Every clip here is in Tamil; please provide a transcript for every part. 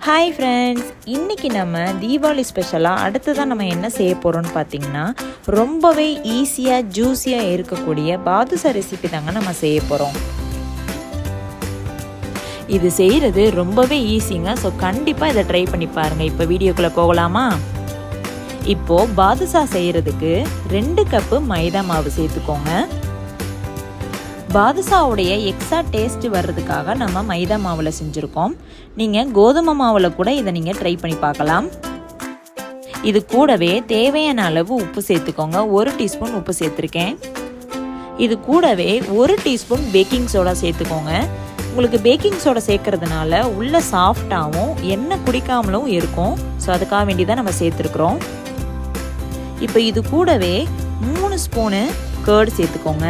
ஹாய் ஃப்ரெண்ட்ஸ், இன்றைக்கி நம்ம தீபாவளி ஸ்பெஷலாக அடுத்ததான் நம்ம என்ன செய்ய போகிறோம்னு பார்த்தீங்கன்னா, ரொம்பவே ஈஸியாக ஜூஸியாக இருக்கக்கூடிய பாதுஷா ரெசிபி தாங்க நம்ம செய்ய போகிறோம். இது செய்கிறது ரொம்பவே ஈஸிங்க. ஸோ கண்டிப்பாக இதை ட்ரை பண்ணி பாருங்கள். இப்போ வீடியோக்குள்ளே போகலாமா? இப்போது பாதுஷா செய்கிறதுக்கு 2 கப்பு மைதா மாவு சேர்த்துக்கோங்க. பாதுஷாவுடைய எக்ஸ்ட்ரா டேஸ்ட் வர்றதுக்காக நம்ம மைதா மாவில் செஞ்சுருக்கோம். நீங்கள் கோதுமை மாவில் கூட இதை நீங்கள் ட்ரை பண்ணி பார்க்கலாம். இது கூடவே தேவையான அளவு உப்பு சேர்த்துக்கோங்க. 1 டீஸ்பூன் உப்பு சேர்த்துருக்கேன். இது கூடவே 1 டீஸ்பூன் பேக்கிங் சோடா சேர்த்துக்கோங்க. உங்களுக்கு பேக்கிங் சோடா சேர்க்கறதுனால உள்ள சாஃப்டாகவும் எண்ணெய் குடிக்காமலும் இருக்கும். ஸோ அதுக்காக வேண்டி தான் நம்ம சேர்த்துருக்குறோம். இப்போ இது கூடவே 3 ஸ்பூனு கர்டு சேர்த்துக்கோங்க.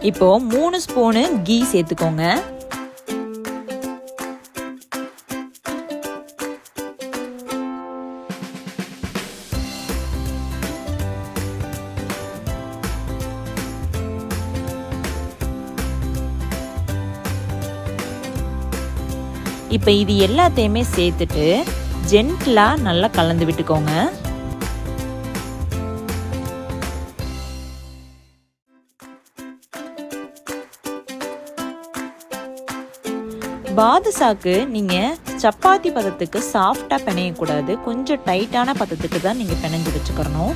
இப்போ 3 ஸ்பூனு கீ சேர்த்துக்கோங்க. இப்போ இது எல்லாத்தையுமே சேர்த்துட்டு ஜென்டிலா நல்லா கலந்து விட்டுக்கோங்க. பாதுஷாக்கு நீங்கள் சப்பாத்தி பதத்துக்கு சாஃப்டாக பிணையக்கூடாது. கொஞ்சம் டைட்டான பதத்துக்கு தான் நீங்கள் பிணைஞ்சு வச்சுக்கணும்.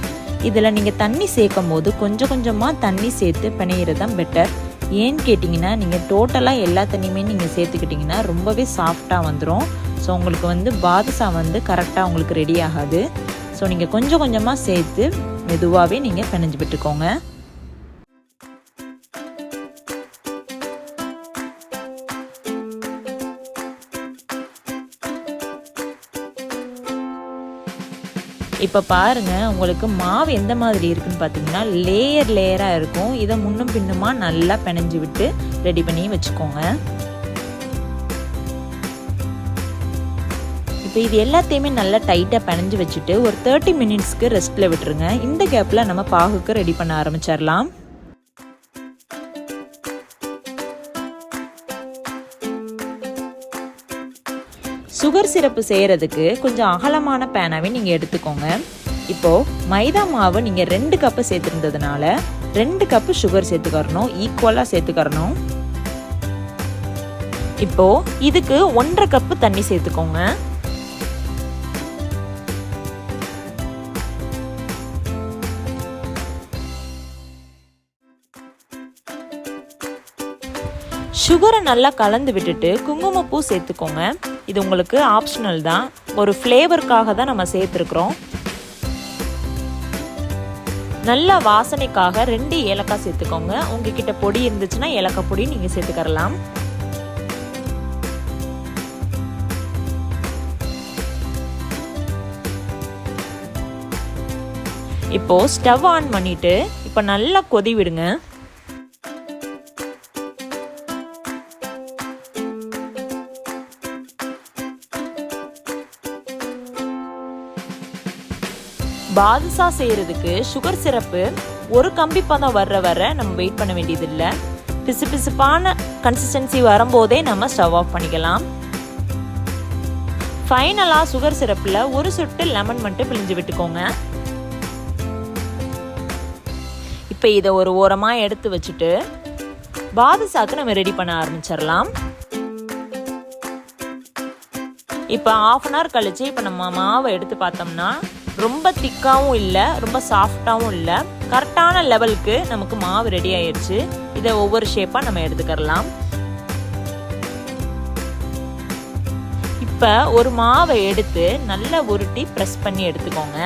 இதில் நீங்கள் தண்ணி சேர்க்கும் போது கொஞ்சம் கொஞ்சமாக தண்ணி சேர்த்து பிணையிறது தான் பெட்டர். ஏன்னு கேட்டிங்கன்னா, நீங்கள் டோட்டலாக எல்லா தண்ணியுமே நீங்கள் சேர்த்துக்கிட்டிங்கன்னா ரொம்பவே சாஃப்டாக வந்துடும். ஸோ உங்களுக்கு பாதுஷா கரெக்டாக உங்களுக்கு ரெடி ஆகாது. ஸோ நீங்கள் கொஞ்சம் கொஞ்சமாக சேர்த்து மெதுவாகவே நீங்கள் பிணைஞ்சு விட்டுக்கோங்க. இப்போ பாருங்கள், உங்களுக்கு மாவு எந்த மாதிரி இருக்குன்னு பார்த்தீங்கன்னா லேயராக இருக்கும். இதை முன்னும் பின்னுமா நல்லா பிணைஞ்சு விட்டு ரெடி பண்ணி வச்சுக்கோங்க. இப்போ இது எல்லாத்தையுமே நல்லா டைட்டாக பிணைஞ்சு வச்சுட்டு ஒரு 30 மினிட்ஸ்க்கு ரெஸ்ட்டில் விட்டுருங்க. இந்த கேப்பில் நம்ம பாகுக்கு ரெடி பண்ண ஆரம்பிச்சிடலாம். சுகர் சிரப்பு செய்கிறதுக்கு கொஞ்சம் அகலமான பேனாவே நீங்கள் எடுத்துக்கோங்க. இப்போது மைதா மாவு நீங்கள் 2 கப்பு சேர்த்துருந்ததுனால 2 கப்பு சுகர் சேர்த்துக்கறணும். ஈக்குவலாக சேர்த்துக்கறணும். இப்போது இதுக்கு 1.5 கப்பு தண்ணி சேர்த்துக்கோங்க. சுகரை நல்லா கலந்து விட்டுட்டு குங்குமப்பூ சேர்த்துக்கோங்க. இது உங்களுக்கு ஆப்ஷனல் தான். ஒரு ஃப்ளேவருக்காக தான் நம்ம சேர்த்துருக்குறோம். நல்ல வாசனைக்காக 2 ஏலக்காய் சேர்த்துக்கோங்க. உங்ககிட்ட பொடி இருந்துச்சுன்னா ஏலக்காய் பொடி நீங்கள் சேர்த்துக்கறலாம். இப்போ ஸ்டவ் ஆன் பண்ணிட்டு இப்போ நல்லா கொதி விடுங்க. பாதுஷா செய்கிறதுக்கு சுகர் சிரப்பு ஒரு கம்பி பதம் வர நம்ம வெயிட் பண்ண வேண்டியதில்லை. பிசுபிசுப்பான கன்சிஸ்டன்சி வரும்போதே நம்ம ஸ்டவ் ஆஃப் பண்ணிக்கலாம். ஃபைனலாக சுகர் சிரப்பில் ஒரு சொட்டு லெமன் மட்டும் பிழிஞ்சு விட்டுக்கோங்க. இப்போ இதை ஒரு ஓரமாக எடுத்து வச்சுட்டு பாதுஷாக்கு நம்ம ரெடி பண்ண ஆரம்பிச்சிடலாம். இப்போ 1/2 hour கழிச்சு இப்போ நம்ம மாவை எடுத்து பார்த்தோம்னா ரொம்ப திக்காவும் இல்லை, ரொம்ப சாஃப்டாகவும் இல்லை, கரெக்டான லெவலுக்கு நமக்கு மாவு ரெடி ஆயிடுச்சு. இதை ஒவ்வொரு ஷேப்பாக நம்ம எடுத்துக்கலாம். இப்போ ஒரு மாவை எடுத்து நல்லா உருட்டி ப்ரெஸ் பண்ணி எடுத்துக்கோங்க.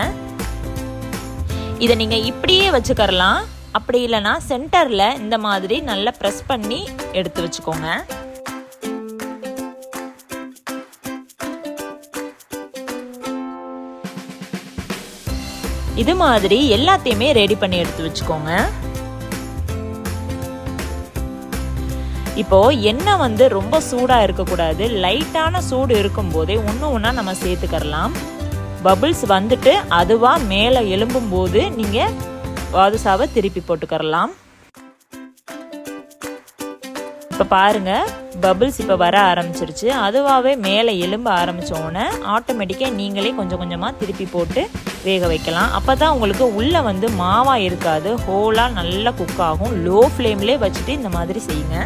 இதை நீங்கள் இப்படியே வச்சுக்கறலாம். அப்படி இல்லைன்னா சென்டரில் இந்த மாதிரி நல்லா ப்ரெஸ் பண்ணி எடுத்து வச்சுக்கோங்க. இது மாதிரி எல்லாத்தையுமே ரெடி பண்ணி எடுத்து வச்சுக்கோங்க. இப்போ எண்ணெய் ரொம்ப சூடாக இருக்கக்கூடாது. லைட்டான சூடு இருக்கும் போதே ஒன்றா நம்ம சேர்த்துக்கறலாம். பபிள்ஸ் வந்துட்டு அதுவாக மேலே எழும்பும் போது நீங்கள் பாதுஷாவை திருப்பி போட்டுக்கறலாம். இப்போ பாருங்கள், பபிள்ஸ் இப்போ வர ஆரம்பிச்சிருச்சு. அதுவாகவே மேலே எலும்ப ஆரம்பித்தோடனே ஆட்டோமேட்டிக்காக நீங்களே கொஞ்சம் கொஞ்சமாக திருப்பி போட்டு வேக வைக்கலாம். அப்போ தான் உங்களுக்கு உள்ளே வந்து மாவாக இருக்காது, ஹோலாக நல்லா குக் ஆகும். லோ ஃப்ளேம்லேயே வச்சுட்டு இந்த மாதிரி செய்யுங்க.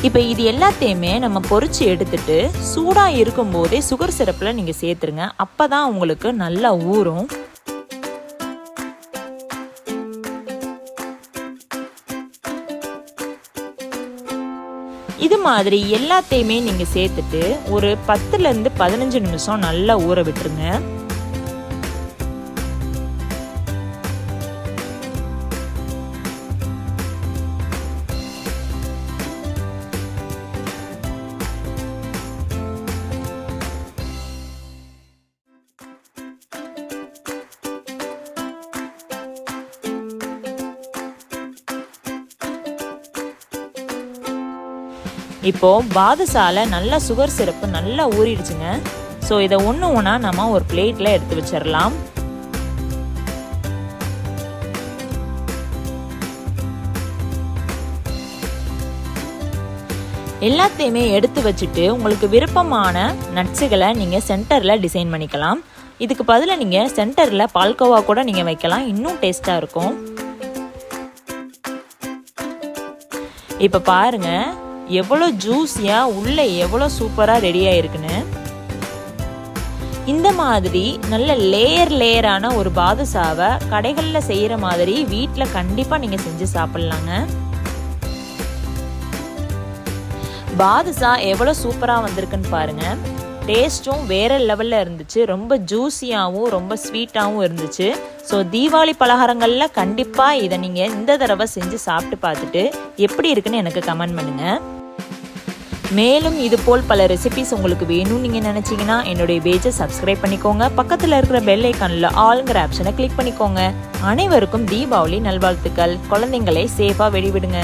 இப்போ இது எல்லாத்தையுமே நம்ம பொரிச்சு எடுத்துட்டு சூடாக இருக்கும்போதே சுகர் சிரப்பில் நீங்கள் சேர்த்துருங்க. அப்போ தான் உங்களுக்கு நல்லா ஊறும். இது மாதிரி எல்லாத்தையுமே நீங்கள் சேர்த்துட்டு ஒரு 10லேருந்து 15 நிமிஷம் நல்லா ஊற விட்டுருங்க. இப்போ பாதுஷால நல்லா சுகர் சிரப்பு நல்லா ஊறிடுச்சுங்க. ஸோ இதை ஒன்று ஒன்றா நம்ம ஒரு பிளேட்டில் எடுத்து வச்சிடலாம். எல்லாத்தையுமே எடுத்து வச்சுட்டு உங்களுக்கு விருப்பமான நட்ஸுகளை நீங்கள் சென்டரில் டிசைன் பண்ணிக்கலாம். இதுக்கு பதிலாக நீங்கள் சென்டரில் பால்கோவா கூட நீங்கள் வைக்கலாம், இன்னும் டேஸ்ட்டாக இருக்கும். இப்போ பாருங்கள் எவ்வளோ ஜூஸியாக உள்ளே எவ்வளோ சூப்பராக ரெடியாக இருக்குன்னு. இந்த மாதிரி நல்ல லேயரான ஒரு பாதுஷாவை கடைகளில் செய்கிற மாதிரி வீட்டில் கண்டிப்பாக நீங்கள் செஞ்சு சாப்பிட்லாங்க. பாதுஷா எவ்வளோ சூப்பராக வந்திருக்குன்னு பாருங்கள். டேஸ்ட்டும் வேறு லெவலில் இருந்துச்சு. ரொம்ப ஜூஸியாகவும் ரொம்ப ஸ்வீட்டாகவும் இருந்துச்சு. ஸோ தீபாவளி பலகாரங்களில் கண்டிப்பாக இதை நீங்கள் இந்த தடவை செஞ்சு சாப்பிட்டு பார்த்துட்டு எப்படி இருக்குன்னு எனக்கு கமெண்ட் பண்ணுங்கள். மேலும் இது போல் பல ரெசிபிஸ் உங்களுக்கு வேணும்னு நீங்கள் நினச்சிங்கன்னா என்னுடைய பேஜை சப்ஸ்கிரைப் பண்ணிக்கோங்க. பக்கத்தில் இருக்கிற பெல் ஐக்கானில் ஆல்ங்கிற ஆப்ஷனை கிளிக் பண்ணிக்கோங்க. அனைவருக்கும் தீபாவளி நல்வாழ்த்துக்கள். குழந்தைங்களை சேஃபாக வெளிவிடுங்க.